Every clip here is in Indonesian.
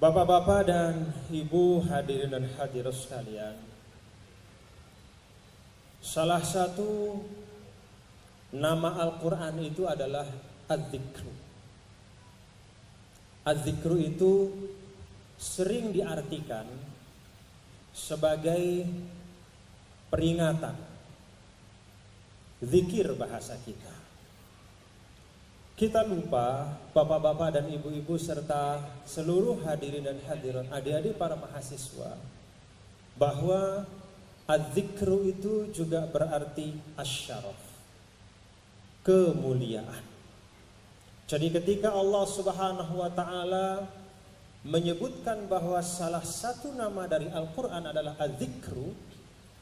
Bapak-bapak dan ibu hadirin dan hadirat sekalian, salah satu nama Al-Quran itu adalah Az-Zikru. Az-Zikru itu sering diartikan sebagai peringatan, zikir bahasa kita. Kita lupa, bapak-bapak dan ibu-ibu serta seluruh hadirin dan hadirat, adik-adik para mahasiswa, bahwa az-zikru itu juga berarti asyaraf, kemuliaan. Jadi ketika Allah Subhanahu wa taala menyebutkan bahwa salah satu nama dari Al-Quran adalah az-zikru,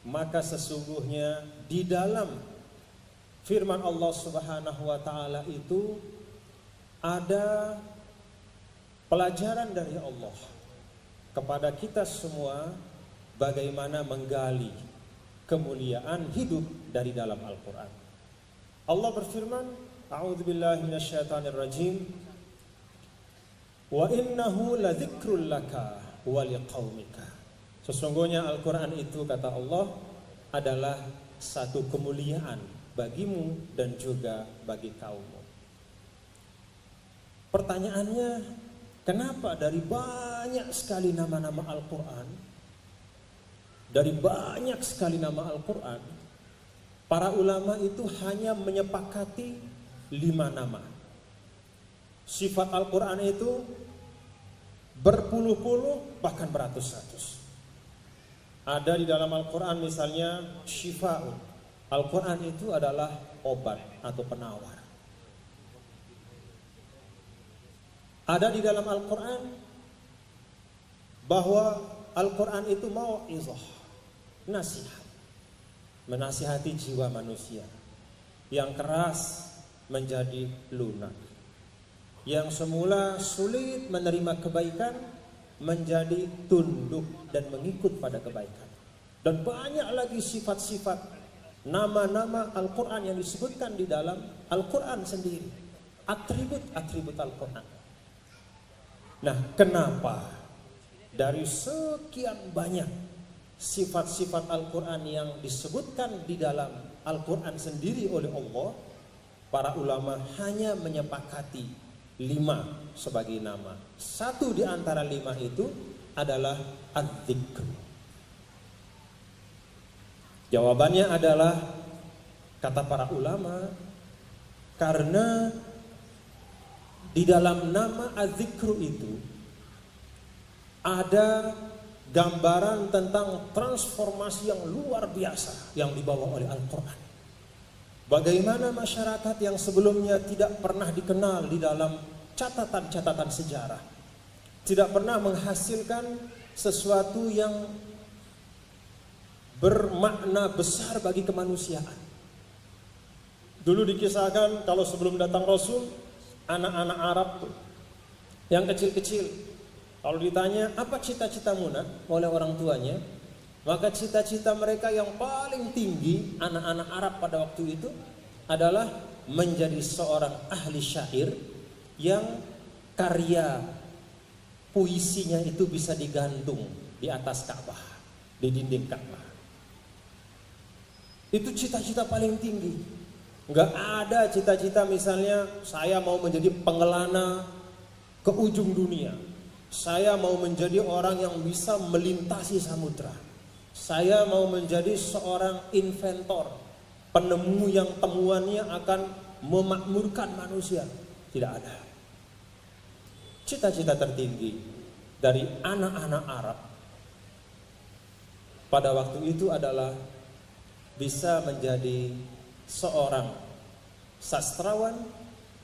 maka sesungguhnya di dalam firman Allah Subhanahu wa taala itu ada pelajaran dari Allah kepada kita semua bagaimana menggali kemuliaan hidup dari dalam Al-Quran. Allah berfirman, a'udzubillahi minasyaitonirrajim, wa innahu ladzikrul laka wa liqaumika. Sesungguhnya Al-Quran itu, kata Allah, adalah satu kemuliaan bagimu dan juga bagi kaummu. Pertanyaannya, kenapa dari banyak sekali nama-nama Al-Quran, dari banyak sekali nama Al-Quran, para ulama itu hanya menyepakati 5 nama. Sifat Al-Quran itu berpuluh-puluh bahkan beratus-ratus. Ada di dalam Al-Quran misalnya syifa'un. Al-Quran itu adalah obat atau penawar. Ada di dalam Al-Quran bahwa Al-Quran itu mau'izah, nasihat, menasihati jiwa manusia yang keras menjadi lunak, yang semula sulit menerima kebaikan menjadi tunduk dan mengikut pada kebaikan. Dan banyak lagi sifat-sifat nama-nama Al-Quran yang disebutkan di dalam Al-Quran sendiri, atribut-atribut Al-Quran. Nah, kenapa dari sekian banyak sifat-sifat Al-Quran yang disebutkan di dalam Al-Quran sendiri oleh Allah, para ulama hanya menyepakati 5 sebagai nama. Satu di antara 5 itu adalah az-zikr. Jawabannya adalah, kata para ulama, karena di dalam nama az-zikr itu ada gambaran tentang transformasi yang luar biasa yang dibawa oleh Al-Quran. Bagaimana masyarakat yang sebelumnya tidak pernah dikenal di dalam catatan-catatan sejarah, tidak pernah menghasilkan sesuatu yang bermakna besar bagi kemanusiaan. Dulu dikisahkan kalau sebelum datang Rasul, anak-anak Arab yang kecil-kecil, kalau ditanya apa cita-citamu nak oleh orang tuanya, maka cita-cita mereka yang paling tinggi anak-anak Arab pada waktu itu adalah menjadi seorang ahli syair yang karya puisinya itu bisa digantung di atas Ka'bah, di dinding Ka'bah. Itu cita-cita paling tinggi. Enggak ada cita-cita misalnya saya mau menjadi pengelana ke ujung dunia, saya mau menjadi orang yang bisa melintasi samudra, saya mau menjadi seorang inventor, penemu yang temuannya akan memakmurkan manusia. Tidak ada. Cita-cita tertinggi dari anak-anak Arab pada waktu itu adalah bisa menjadi seorang sastrawan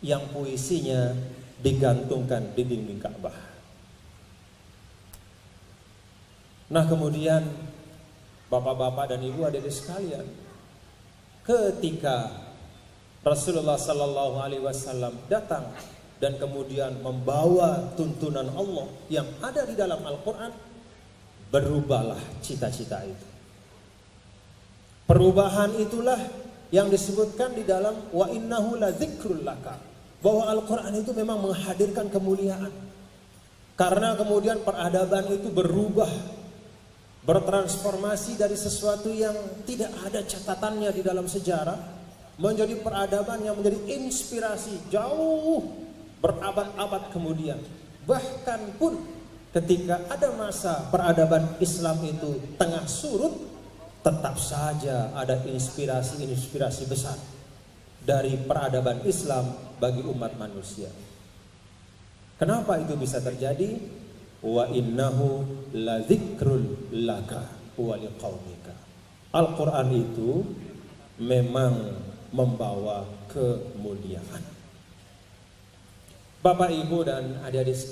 yang puisinya digantungkan di dinding Ka'bah. Nah, kemudian bapak-bapak dan ibu adik sekalian, ketika Rasulullah Sallallahu Alaihi Wasallam datang dan kemudian membawa tuntunan Allah yang ada di dalam Al-Quran, berubahlah cita-cita itu. Perubahan itulah yang disebutkan di dalam wa innahu ladzikrul laka, bahwa Al-Quran itu memang menghadirkan kemuliaan. Karena kemudian peradaban itu berubah, bertransformasi dari sesuatu yang tidak ada catatannya di dalam sejarah menjadi peradaban yang menjadi inspirasi jauh berabad-abad kemudian. Bahkan pun ketika ada masa peradaban Islam itu tengah surut, tetap saja ada inspirasi-inspirasi besar dari peradaban Islam bagi umat manusia. Kenapa itu bisa terjadi? Wa innahu ladzikrul laka wa liqaumika. Al-Qur'an itu memang membawa kemuliaan. Bapak, Ibu dan adik-adik sekalian,